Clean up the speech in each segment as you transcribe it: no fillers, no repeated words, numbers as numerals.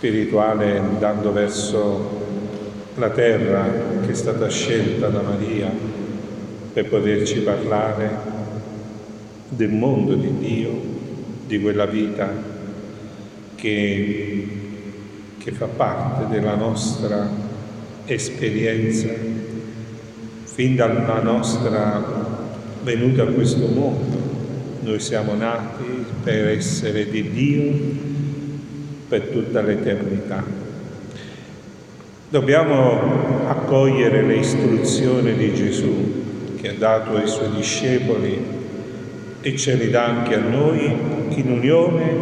spirituale andando verso la terra che è stata scelta da Maria per poterci parlare del mondo di Dio, di quella vita che fa parte della nostra esperienza fin dalla nostra venuta a questo mondo. Noi siamo nati per essere di Dio per tutta l'eternità. Dobbiamo accogliere le istruzioni di Gesù che ha dato ai Suoi discepoli e ce li dà anche a noi in unione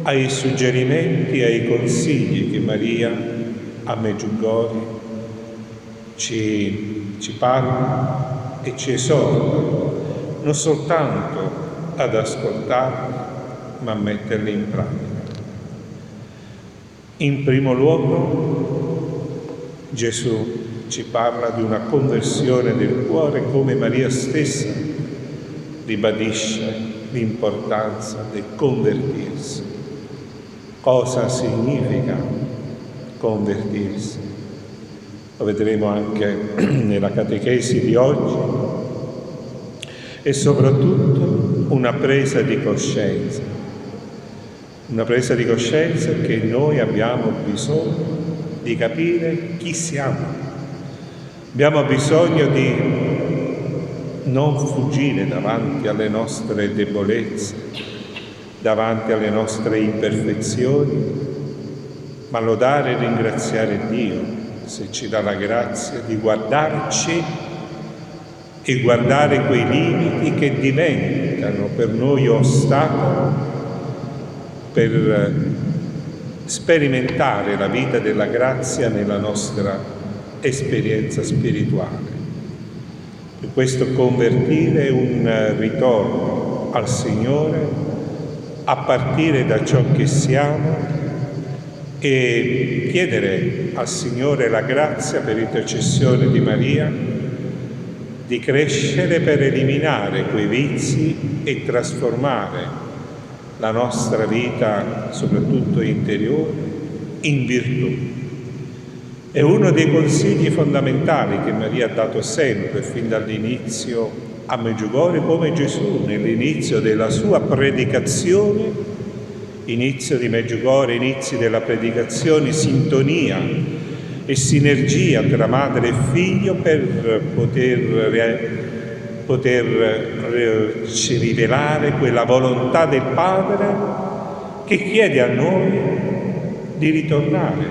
ai suggerimenti e ai consigli che Maria a Meggiugori ci parla e ci esorta non soltanto ad ascoltarli, ma a metterli in pratica. In primo luogo, Gesù ci parla di una conversione del cuore, come Maria stessa ribadisce l'importanza del convertirsi. Cosa significa convertirsi? Lo vedremo anche nella catechesi di oggi. E soprattutto una presa di coscienza che noi abbiamo bisogno di capire chi siamo. Abbiamo bisogno di non fuggire davanti alle nostre debolezze, davanti alle nostre imperfezioni, ma lodare e ringraziare Dio se ci dà la grazia di guardarci e guardare quei limiti che diventano per noi ostacolo per sperimentare la vita della grazia nella nostra esperienza spirituale. E questo convertire è un ritorno al Signore a partire da ciò che siamo e chiedere al Signore la grazia per intercessione di Maria di crescere per eliminare quei vizi e trasformare la nostra vita, soprattutto interiore, in virtù. È uno dei consigli fondamentali che Maria ha dato sempre, fin dall'inizio a Meggiugori, come Gesù nell'inizio della sua predicazione, inizio di Meggiugori, inizi della predicazione, sintonia e sinergia tra madre e figlio per poterci rivelare quella volontà del Padre che chiede a noi di ritornare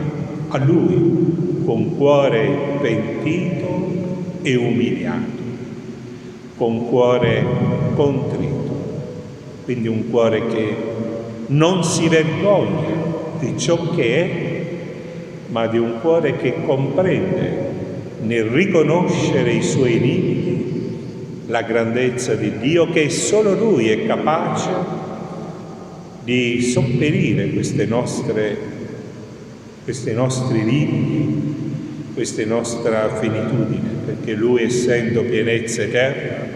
a Lui con cuore pentito e umiliato, con cuore contrito, quindi un cuore che non si vergogna di ciò che è, ma di un cuore che comprende nel riconoscere i suoi limiti la grandezza di Dio, che solo Lui è capace di sopperire questi nostri limiti, questa nostra finitudine, perché Lui, essendo pienezza eterna,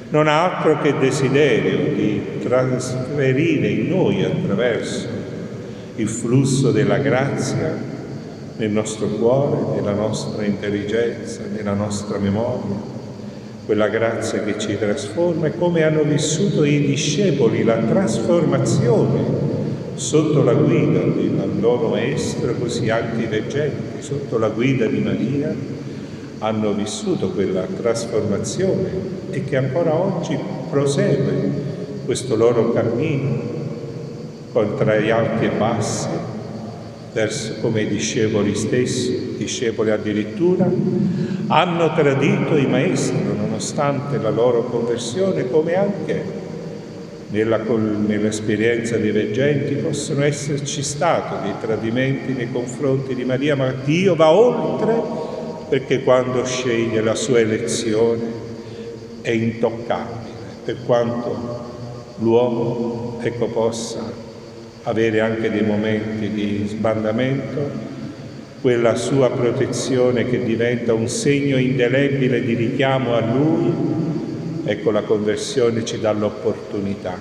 non ha altro che desiderio di trasferire in noi attraverso il flusso della grazia nel nostro cuore, nella nostra intelligenza, nella nostra memoria, quella grazia che ci trasforma, e come hanno vissuto i discepoli la trasformazione sotto la guida del loro maestro, così anche i veggenti sotto la guida di Maria hanno vissuto quella trasformazione e che ancora oggi prosegue questo loro cammino tra gli alti e bassi, verso come i discepoli stessi, discepoli addirittura, hanno tradito i maestri nonostante la loro conversione, come anche nell'esperienza dei veggenti possono esserci stati dei tradimenti nei confronti di Maria, ma Dio va oltre, perché quando sceglie la sua elezione è intoccabile, per quanto l'uomo possa avere anche dei momenti di sbandamento, quella sua protezione che diventa un segno indelebile di richiamo a Lui, ecco, la conversione ci dà l'opportunità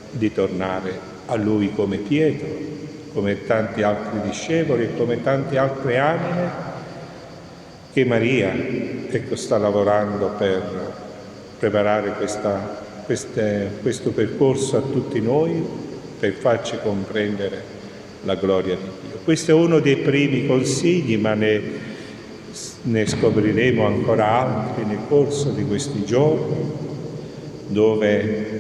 di tornare a Lui come Pietro, come tanti altri discepoli e come tante altre anime che Maria, ecco, sta lavorando per preparare questo percorso a tutti noi, per farci comprendere la gloria di Dio. Questo è uno dei primi consigli, ma ne scopriremo ancora altri nel corso di questi giorni, dove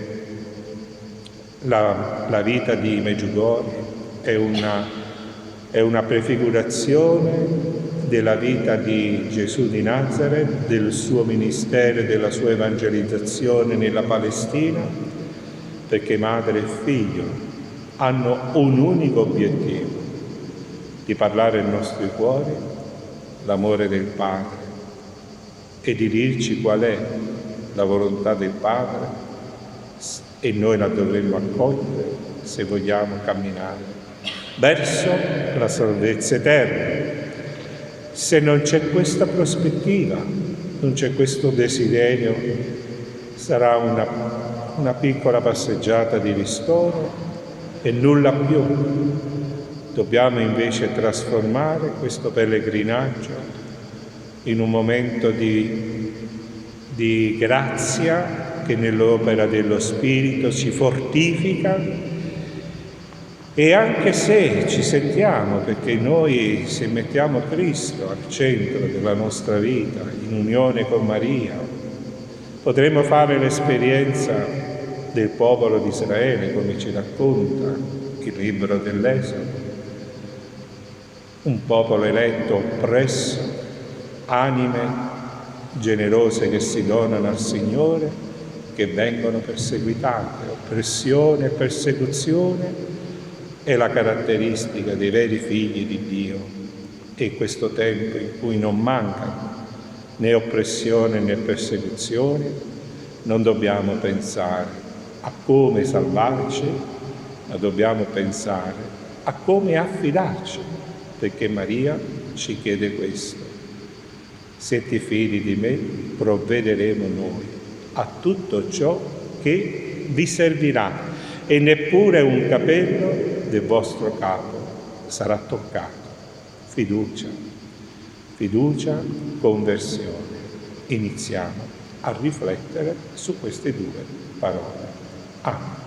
la vita di Medjugorje è una prefigurazione della vita di Gesù di Nazareth, del suo ministero e della sua evangelizzazione nella Palestina, perché madre e figlio hanno un unico obiettivo: di parlare ai nostri cuori l'amore del Padre e di dirci qual è la volontà del Padre, e noi la dovremmo accogliere se vogliamo camminare verso la salvezza eterna. Se non c'è questa prospettiva, non c'è questo desiderio, sarà una piccola passeggiata di ristoro e nulla più. Dobbiamo invece trasformare questo pellegrinaggio in un momento di grazia che nell'opera dello Spirito ci fortifica. E anche se ci sentiamo, perché noi se mettiamo Cristo al centro della nostra vita, in unione con Maria, potremo fare l'esperienza del popolo di Israele, come ci racconta il libro dell'Esodo. Un popolo eletto, oppresso, anime generose che si donano al Signore, che vengono perseguitate. Oppressione e persecuzione è la caratteristica dei veri figli di Dio, e questo tempo in cui non mancano né oppressione né persecuzione, non dobbiamo pensare a come salvarci, ma dobbiamo pensare a come affidarci, perché Maria ci chiede questo: se ti fidi di me, provvederemo noi a tutto ciò che vi servirà, e neppure un capello del vostro capo sarà toccato. Fiducia, conversione. Iniziamo a riflettere su queste due parole. Amen.